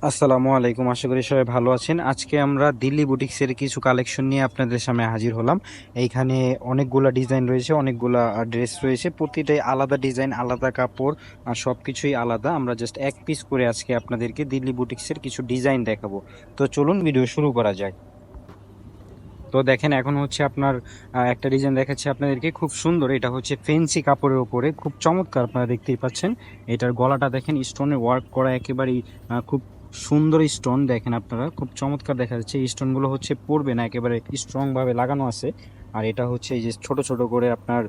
আসসালামু আলাইকুম, আশা করি সবাই ভালো আছেন। আজকে আমরা দিল্লি বুটিক্সের কিছু কালেকশন নিয়ে আপনাদের সামনে হাজির হলাম। এইখানে অনেকগুলা ডিজাইন রয়েছে, অনেকগুলা ড্রেস রয়েছে, প্রতিটাই আলাদা ডিজাইন, আলাদা কাপড় আর সবকিছুই আলাদা। আমরা জাস্ট এক পিস করে আজকে আপনাদেরকে দিল্লি বুটিক্সের কিছু ডিজাইন দেখাবো। তো চলুন ভিডিও শুরু করা যায়। তো দেখেন, এখন হচ্ছে আপনার একটা ডিজাইন দেখাচ্ছি আপনাদেরকে, খুব সুন্দর। এটা হচ্ছে ফেন্সি কাপড়ের উপরে, খুব চমৎকার, আপনারা দেখতেই পাচ্ছেন। এটার গলাটা দেখেন স্টোনের ওয়ার্ক করা, একেবারেই খুব সুন্দর স্টোন। দেখেন আপনারা, খুব চমৎকার দেখা যাচ্ছে। এই স্টোনগুলো হচ্ছে পড়বে না, একেবারে স্ট্রং ভাবে লাগানো আছে। আর এটা হচ্ছে এই যে ছোট ছোট করে আপনার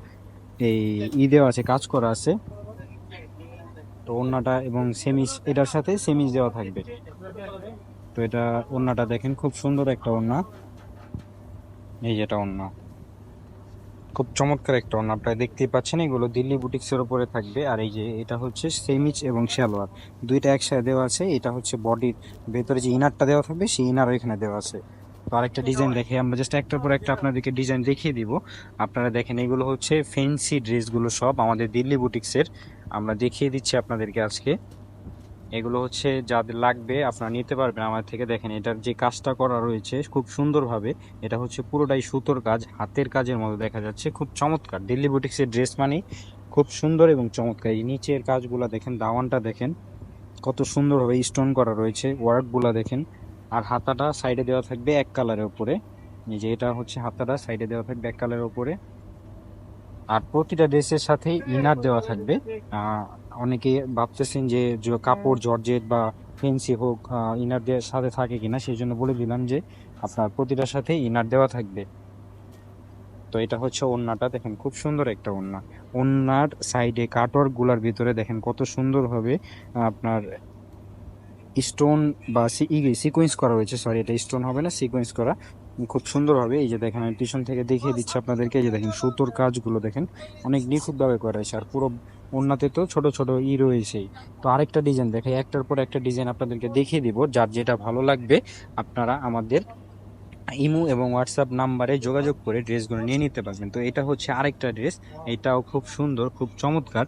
এই দেওয়া আছে, কাজ করা আছে। তো ওড়নাটা এবং সেমিস এটার সাথে সেমিস দেওয়া থাকবে। তো এটা ওড়নাটা দেখেন, খুব সুন্দর একটা ওড়না। এই যেটা ওড়না, খুব চমৎকার একটা ওড়না, আপনারা দেখতেই পাচ্ছেন। এগুলো দিল্লি বুটিক্সের উপরে থাকবে। আর এই যে এটা হচ্ছে সেমিচ এবং সালোয়ার, দুইটা একসাথে দেওয়া আছে। এটা হচ্ছে বডির ভেতরে যে ইনারটা দেওয়া থাকবে, সেই ইনারও এখানে দেওয়া আছে। তো আরেকটা ডিজাইন দেখে আমরা জাস্ট একটার পর একটা আপনাদেরকে ডিজাইন দেখিয়ে দিব। আপনারা দেখেন, এগুলো হচ্ছে ফ্যান্সি ড্রেসগুলো, সব আমাদের দিল্লি বুটিক্সের। আমরা দেখিয়ে দিচ্ছি আপনাদেরকে আজকে। এগুলো হচ্ছে যাদের লাগবে আপনারা নিতে পারবেন আমার থেকে। দেখেন, এটার যে কাজটা করা রয়েছে খুব সুন্দরভাবে। এটা হচ্ছে পুরোটাই সুতোর কাজ, হাতের কাজের মতো দেখা যাচ্ছে, খুব চমৎকার। দিল্লি বুটিক্সের ড্রেস মানে খুব সুন্দর এবং চমৎকার। এই নিচের কাজগুলো দেখেন, দাওয়ানটা দেখেন কত সুন্দরভাবে স্টোন করা রয়েছে, ওয়ার্কগুলা দেখেন। আর হাতাটা সাইডে দেওয়া থাকবে এক কালারের উপরে। এই যে এটা হচ্ছে হাতাটা সাইডে দেওয়া থাকবে এক কালারের উপরে। আর প্রতিটা ড্রেসের সাথে ইনার দেওয়া থাকবে। আহ অনেকে ভাবতেছেন যে কাপড় জর্জেট বা ফেন্সি হোক, ইনার দেওয়ার সাথে থাকে কিনা, সেই জন্য বলে দিলাম যে আপনার প্রতিটার সাথে ইনার দেওয়া থাকবে। তো এটা হচ্ছে ওড়নাটা, দেখেন খুব সুন্দর একটা ওড়না। ওড়নার সাইডে কাটওয়ার্ক গুলার ভিতরে দেখেন কত সুন্দর ভাবে আপনার স্টোন বা সিকোয়েন্স করা রয়েছে। সরি, এটা স্টোন হবে না, সিকোয়েন্স করা খুব সুন্দর হবে। এই যে দেখেন, আমি পিছন থেকে দেখিয়ে দিচ্ছি আপনাদেরকে। এই যে দেখেন, সুতোর কাজগুলো দেখেন অনেক নিখুঁত ভাবে করা হয়েছে। আর পুরো ওড়নাতে তো ছোট ছোট রয়েছেই। তো আরেকটা ডিজাইন দেখাই, একটার পর একটা ডিজাইন আপনাদেরকে দেখিয়ে দিব। যার যেটা ভালো লাগবে আপনারা আমাদের ইমো এবং হোয়াটসঅ্যাপ নাম্বারে যোগাযোগ করে ড্রেসগুলো নিয়ে নিতে পারবেন। তো এটা হচ্ছে আরেকটা ড্রেস, এটাও খুব সুন্দর, খুব চমৎকার।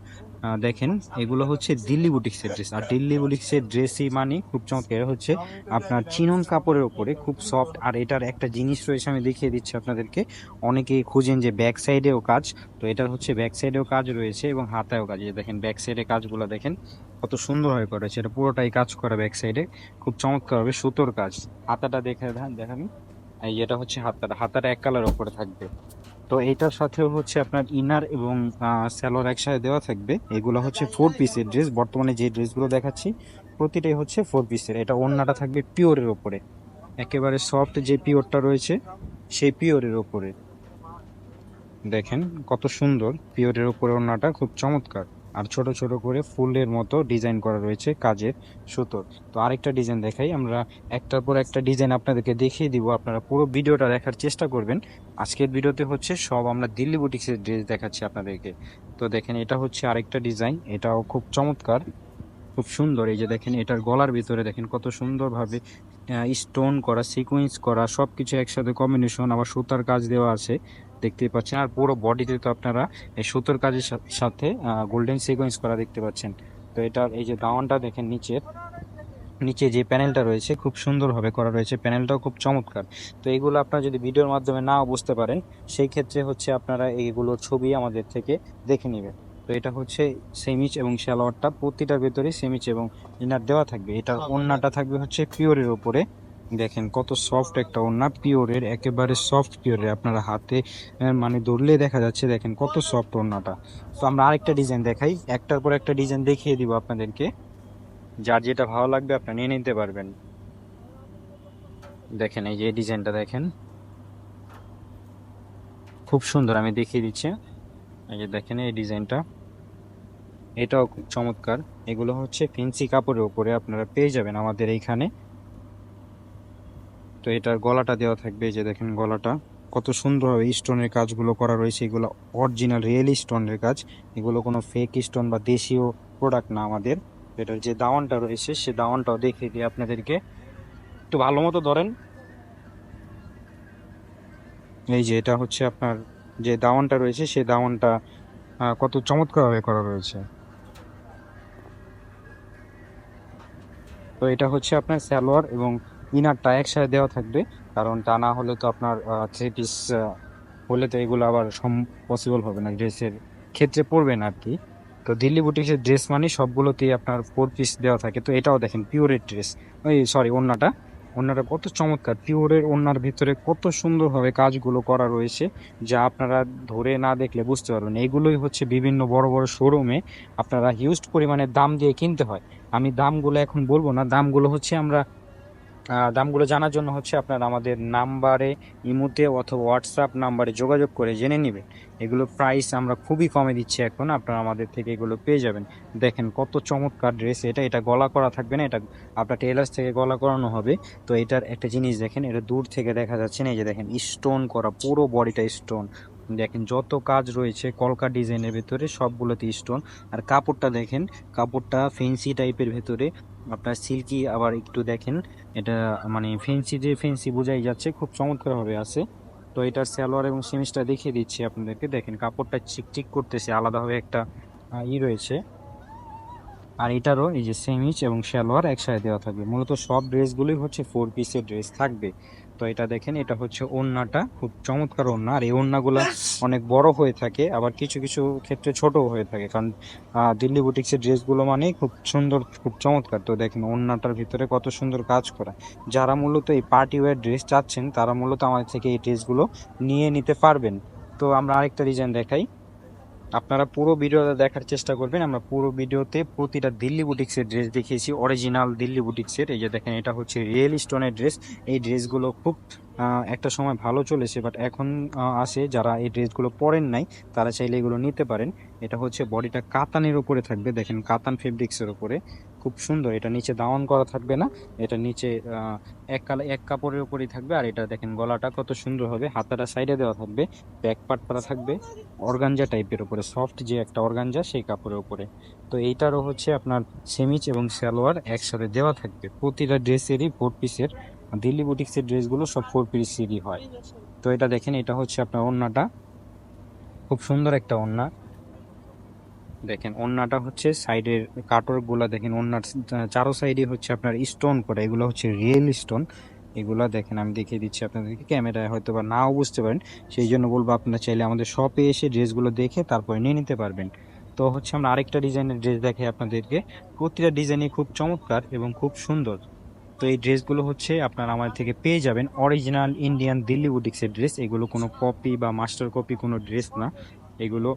দেখেন, এগুলো হচ্ছে দিল্লি বুটিক্সের ড্রেস। আর দিল্লি বুটিক্সের ড্রেসই মানে খুব চমৎকার। এটা হচ্ছে আপনার চিনন কাপড়ের উপরে, খুব সফট। আর এটার একটা জিনিস রয়েছে, আমি দেখিয়ে দিচ্ছি আপনাদেরকে। অনেকেই খুঁজেন যে ব্যাক সাইডেও কাজ, তো এটার হচ্ছে ব্যাক সাইডেও কাজ রয়েছে এবং হাতায়ও কাজ। এই যে দেখেন, ব্যাক সাইডে কাজগুলো দেখেন কত সুন্দরভাবে করেছে। এটা পুরোটাই কাজ করা ব্যাক সাইডে, খুব চমৎকার হবে, সুতোর কাজ। হাতাটা দেখে দেখান। এই এটা হচ্ছে হাতাটা, হাতাটা এক কালার উপরে থাকবে। তো এইটার সাথেও হচ্ছে আপনার ইনার এবং স্যালোয়ার একসাথে দেওয়া থাকবে। এগুলো হচ্ছে ফোর পিসের ড্রেস, বর্তমানে যে ড্রেসগুলো দেখাচ্ছি প্রতিটাই হচ্ছে ফোর পিসের। এটা ওড়নাটা থাকবে পিওরের ওপরে, একেবারে সফট যে পিওরটা রয়েছে সেই পিওরের ওপরে। দেখেন কত সুন্দর, পিওরের উপরে ওড়নাটা খুব চমৎকার। আর ছোট ছোট করে ফুলের মতো ডিজাইন করা রয়েছে কাজের সুতোর। তো আরেকটা ডিজাইন দেখাই আমরা, একটার পর একটা ডিজাইন আপনাদেরকে দেখিয়ে দিব। আপনারা পুরো ভিডিওটা দেখার চেষ্টা করবেন। আজকের ভিডিওতে হচ্ছে সব আমরা দিল্লি বুটিক্সের ড্রেস দেখাচ্ছি আপনাদেরকে। তো দেখেন, এটা হচ্ছে আরেকটা ডিজাইন, এটাও খুব চমৎকার, খুব সুন্দর। এই যে দেখেন, এটার গলার ভিতরে দেখেন কত সুন্দরভাবে স্টোন করা, সিকোয়েন্স করা, সবকিছু একসাথে কম্বিনেশন, আবার সুতার কাজ দেওয়া আছে, দেখতেই পাচ্ছেন। আর পুরো বডিতে তো আপনারা এই সুতোর কাজের সাথে গোল্ডেন সিকোয়েন্স করা দেখতে পাচ্ছেন। তো এটার এই যে দাওয়ানটা দেখেন, নিচে যে প্যানেলটা রয়েছে খুব সুন্দরভাবে করা রয়েছে, প্যানেলটাও খুব চমৎকার। তো এগুলো আপনারা যদি ভিডিওর মাধ্যমে নাও বুঝতে পারেন, সেই ক্ষেত্রে হচ্ছে আপনারা এইগুলোর ছবি আমাদের থেকে দেখে নেবেন। তো এটা হচ্ছে সেমিচ এবং সালোয়ারটা প্রতিটার ভেতরে সেমিচ এবং ইনার দেওয়া থাকবে। এটা ওড়নাটা থাকবে হচ্ছে পিওরের উপরে। দেখেন কত সফট একটা ওড়না, পিওরের, একেবারে সফট পিওরের। আপনারা হাতে মানে ধরলে দেখা যাচ্ছে, দেখেন কত সফট ওড়নাটা। তো আমরা আরেকটা ডিজাইন দেখাই, একটার পর একটা ডিজাইন দেখিয়ে দিব আপনাদেরকে। যার যেটা ভালো লাগবে আপনি নিয়ে নিতে পারবেন। দেখেন, এই যে ডিজাইনটা দেখেন খুব সুন্দর, আমি দেখিয়ে দিচ্ছি। এই যে দেখেন এই ডিজাইনটা, এটাও খুব চমৎকার। এগুলো হচ্ছে ফেন্সি কাপড়ের উপরে আপনারা পেয়ে যাবেন আমাদের এইখানে। তো এটার গলাটা দেওয়া থাকবে, এই যে দেখেন গলাটা কত সুন্দরভাবে স্টোনের কাজগুলো করা রয়েছে। এগুলো অরিজিনাল রিয়েল স্টোনের কাজ, এগুলো কোনো ফেক স্টোন বা দেশীয় প্রোডাক্ট না আমাদের। এটার যে দাওয়ানটা রয়েছে সে দাওয়ানটাও দেখিয়ে দিই আপনাদেরকে, একটু ভালো মতো ধরেন। এই যে এটা হচ্ছে আপনার যে দাওয়ানটা রয়েছে, সেই দাওয়ানটা কত চমৎকার ভাবে করা রয়েছে। তো এটা হচ্ছে আপনার সালোয়ার এবং ইনারটা একসাথে দেওয়া থাকবে, কারণ তা না হলে তো আপনার থ্রি পিস হলে তো এগুলো আবার পসিবল হবে না, ড্রেসের ক্ষেত্রে পড়বে না আর কি। তো দিল্লি বুটিক্সের ড্রেস মানে সবগুলোতেই আপনার ফোর পিস দেওয়া থাকে। তো এটাও দেখেন পিওরের ড্রেস, ওই সরি ওড়নাটা, ওড়নাটা কত চমৎকার, পিওরের ওড়নার ভিতরে কত সুন্দরভাবে কাজগুলো করা রয়েছে, যা আপনারা ধরে না দেখলে বুঝতে পারবেন। এগুলোই হচ্ছে বিভিন্ন বড় বড় শোরুমে আপনারা হিউজ পরিমাণে দাম দিয়ে কিনতে হয়। আমি দামগুলো এখন বলবো না, দামগুলো হচ্ছে আমরা দামগুলো জানার জন্য হচ্ছে আপনার আমাদের নাম্বারে, ইমোতে অথবা হোয়াটসঅ্যাপ নাম্বারে যোগাযোগ করে জেনে নেবেন। এগুলো প্রাইস আমরা খুবই কমে দিচ্ছি এখন, আপনারা আমাদের থেকে এগুলো পেয়ে যাবেন। দেখেন কত চমৎকার ড্রেস, এটা গলা করা থাকবে না, এটা আপনার টেলার্স থেকে গলা করানো হবে। তো এটার একটা জিনিস দেখেন, এটা দূর থেকে দেখা যাচ্ছে না, এই যে দেখেন স্টোন করা, পুরো বডিটা স্টোন। দেখেন যত কাজ রয়েছে কলকা ডিজাইনের ভেতরে সবগুলোতে স্টোন। আর কাপড়টা দেখেন, কাপড়টা ফেন্সি টাইপের ভেতরে আপনার সিল্কি, আবার একটু দেখেন এটা মানে ফেন্সি, যে ফেন্সি বোঝাই যাচ্ছে, খুব চমৎকার ভাবে আছে। তো এটার সালোয়ার এবং সিমিজটা দেখিয়ে দিচ্ছি আপনাদেরকে। দেখেন কাপড়টা চিকচিক করতেছে, আলাদাভাবে একটা রয়েছে। আর এটারও এই যে সেমিজ এবং সালোয়ার একসাথে দেওয়া থাকবে। মূলত সব ড্রেসগুলোই হচ্ছে ফোর পিসের ড্রেস থাকবে। তো এটা দেখেন, এটা হচ্ছে ওড়নাটা, খুব চমৎকার ওড়না। আর এই ওড়নাগুলো অনেক বড় হয়ে থাকে, আবার কিছু কিছু ক্ষেত্রে ছোট হয়ে থাকে, কারণ দিল্লি বুটিক্সের ড্রেসগুলো মানে খুব সুন্দর, খুব চমৎকার। তো দেখেন ওড়নাটার ভিতরে কত সুন্দর কাজ করা। যারা মূলত এই পার্টি ওয়্যার ড্রেস চাচ্ছেন তারা মূলত আমাদের থেকে এই ড্রেসগুলো নিয়ে নিতে পারবেন। তো আমরা আরেকটা ডিজাইন দেখাই, আপনারা পুরো ভিডিওটা দেখার চেষ্টা করবেন। আমরা পুরো ভিডিওতে প্রতিটা দিল্লি বুটিক্সের ড্রেস দেখিয়েছি, অরিজিনাল দিল্লি বুটিক্সের। এই যে দেখেন, এটা হচ্ছে রিয়েল স্টোনের ড্রেস। এই ড্রেসগুলো খুব একটা সময় ভালো চলেছে, বাট এখন আসে, যারা এই ড্রেসগুলো পরেন নাই তারা চাইলে এগুলো নিতে পারেন। এটা হচ্ছে বডিটা কাতানের উপরে থাকবে, দেখেন কাতান ফেব্রিক্সের উপরে, খুব সুন্দর। এটা নিচে দাওয়ান করা থাকবে না, এটা নিচে এক কাপড়ের উপরেই থাকবে। আর এটা দেখেন গলাটা কত সুন্দর হবে, হাতাটা সাইডে দেওয়া থাকবে, ব্যাক পার্ট করা থাকবে অর্গানজা টাইপের উপরে, সফট যে একটা অর্গানজা সেই কাপড়ের উপরে। তো এইটারও হচ্ছে আপনার সেমিজ এবং সালোয়ার একসাথে দেওয়া থাকবে। প্রতিটা ড্রেসেরই ফোর পিসের, দিল্লি বুটিক্সের ড্রেসগুলো সব ফোর পিসেরই হয়। তো এটা দেখেন, এটা হচ্ছে আপনার ওড়নাটা, খুব সুন্দর একটা ওড়না। দেখেন ওড়নাটা হচ্ছে সাইডের কাটর গুলা দেখেন, ওড়নার চারো সাইডে হচ্ছে আপনার স্টোন করা, এগুলো হচ্ছে রিয়েল স্টোন। এগুলা দেখেন, আমি দেখিয়ে দিচ্ছি আপনাদেরকে, ক্যামেরায় হয়তো বা নাও বুঝতে পারেন, সেই জন্য বলবো আপনারা চাইলে আমাদের শপে এসে ড্রেসগুলো দেখে তারপরে নিয়ে নিতে পারবেন। তো হচ্ছে আমরা আরেকটা ডিজাইনের ড্রেস দেখাই আপনাদেরকে। প্রতিটা ডিজাইনই খুব চমৎকার এবং খুব সুন্দর। তো এই ড্রেসগুলো হচ্ছে আপনারা আমাদের থেকে পেয়ে যাবেন অরিজিনাল ইন্ডিয়ান দিল্লি বুটিক্সের ড্রেস। এগুলো কোনো কপি বা মাস্টার কপি কোনো ড্রেস না, এগুলো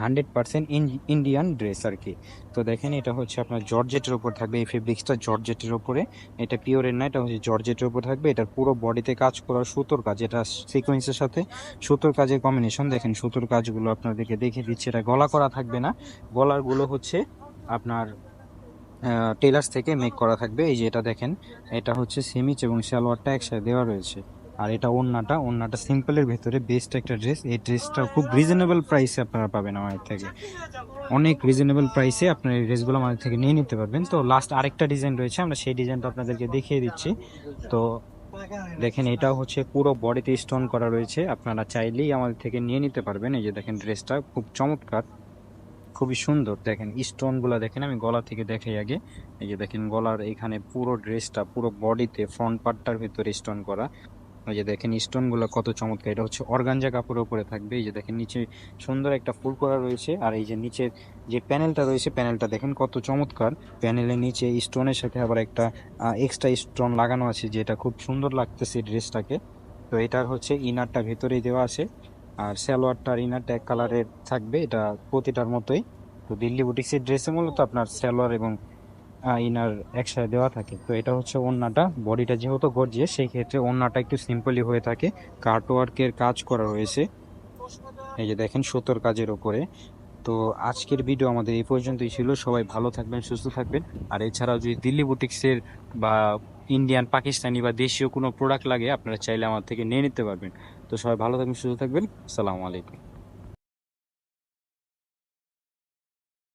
100% ইন্ডিয়ান ড্রেস আর কি। তো দেখেন, এটা হচ্ছে আপনার জর্জেটের উপর থাকবে, এই ফেব্রিক্সটা জর্জেটের উপরে, এটা পিওরের না, এটা হচ্ছে জর্জেটের উপর থাকবে। এটার পুরো বডিতে কাজ করা সুতোর কাজ, এটা সিকোয়েন্সের সাথে সুতোর কাজের কম্বিনেশন। দেখেন সুতোর কাজগুলো আপনাদেরকে দেখে দিচ্ছি, এটা গলা করা থাকবে না, গলারগুলো হচ্ছে আপনার টেলার্স থেকে মেক করা থাকবে। এই যে এটা দেখেন, এটা হচ্ছে সেমিচ এবং সালোয়ারটা একসাথে দেওয়া রয়েছে। আর এটা ওড়নাটা, ওড়নাটা সিম্পলের ভেতরে বেস্ট একটা ড্রেস। এই ড্রেসটা খুব রিজনেবল প্রাইসে আপনারা পাবেন আমাদের থেকে, অনেক রিজনেবল প্রাইসে আপনার এই ড্রেসগুলো আমাদের থেকে নিয়ে নিতে পারবেন। তো লাস্ট আরেকটা ডিজাইন রয়েছে, আমরা সেই ডিজাইনটা আপনাদেরকে দেখিয়ে দিচ্ছি। তো দেখেন, এটাও হচ্ছে পুরো বডিতে স্টোন করা রয়েছে, আপনারা চাইলেই আমাদের থেকে নিয়ে নিতে পারবেন। এই যে দেখেন ড্রেসটা খুব চমৎকার, খুবই সুন্দর। দেখেন স্টোন গুলা দেখেন, আমি গলা থেকে দেখাই আগে। এই যে দেখেন গলার এখানে পুরো ড্রেসটা, পুরো বডিতে ফ্রন্ট পার্টটার ভিতরে স্টোন করা। এই যে দেখেন স্টোন গুলা কত চমৎকার, এটা হচ্ছে অর্গানজা কাপড়ের উপরে থাকবে। এই যে দেখেন নিচে সুন্দর একটা ফুল করা রয়েছে। আর এই যে নিচের যে প্যানেলটা রয়েছে, প্যানেলটা দেখেন কত চমৎকার। প্যানেলের নিচে স্টোনের সাথে আবার একটা এক্সট্রা স্টোন লাগানো আছে, যেটা খুব সুন্দর লাগতেছে ড্রেসটাকে। তো এটার হচ্ছে ইনারটা ভেতরেই দেওয়া আছে, আর সালোয়ারটার ইনারটা এক কালারের থাকবে, এটা প্রতিটার মতোই। তো দিল্লি বুটিক্সের ড্রেসে মূলত আপনার সালোয়ার এবং ইনার একসাথে দেওয়া থাকে। তো এটা হচ্ছে ওড়নাটা, বডিটা যেহেতু গর্জিয়াস সেই ক্ষেত্রে ওড়নাটা একটু সিম্পলি হয়ে থাকে, কাটওয়ার্কের কাজ করা রয়েছে। এই যে দেখেন সুতোর কাজের ওপরে। তো আজকের ভিডিও আমাদের এই পর্যন্তই ছিল। সবাই ভালো থাকবেন, সুস্থ থাকবেন। আর এছাড়াও যদি দিল্লি বুটিক্সের বা ইন্ডিয়ান, পাকিস্তানি বা দেশীয় কোনো প্রোডাক্ট লাগে, আপনারা চাইলে আমার থেকে নিয়ে নিতে পারবেন। তো সবাই ভালো থাকবেন, সুস্থ থাকবেন। আসসালামু আলাইকুম।